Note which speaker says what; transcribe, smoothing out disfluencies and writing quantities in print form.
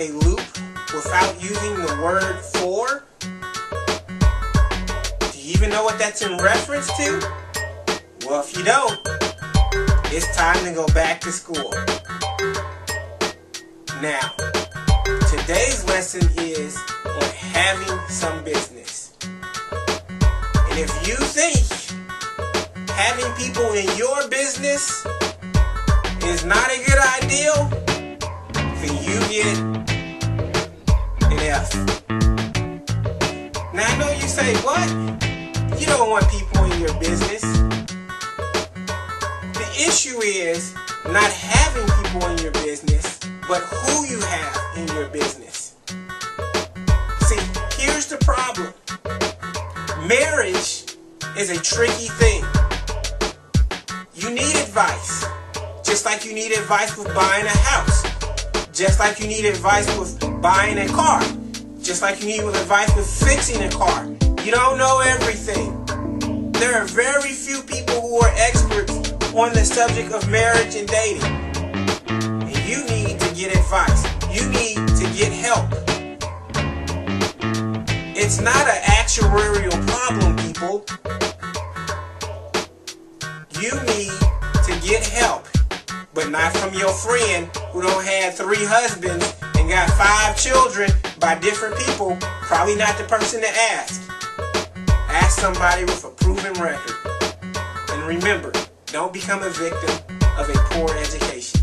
Speaker 1: a loop without using the word for? Do you even know what that's in reference to? Well, if you don't, it's time to go back to school. Now, today's lesson is on having some business. And if you think having people in your business is not a good idea, then you get an F. Now I know you say, what? You don't want people in your business. The issue is not having people in your business, but who you have in your business. See, here's the problem. Marriage is a tricky thing. You need advice. Just like you need advice with buying a house. Just like you need advice with buying a car. Just like you need advice with fixing a car. You don't know everything. There are very few people who are experts on the subject of marriage and dating. And you need to get advice. You need to get help. It's not an actuarial problem, people. You need to get help. But not from your friend who don't have 3 husbands and got 5 children by different people. Probably not the person to ask. Ask somebody with a proven record. And remember, don't become a victim of a poor education.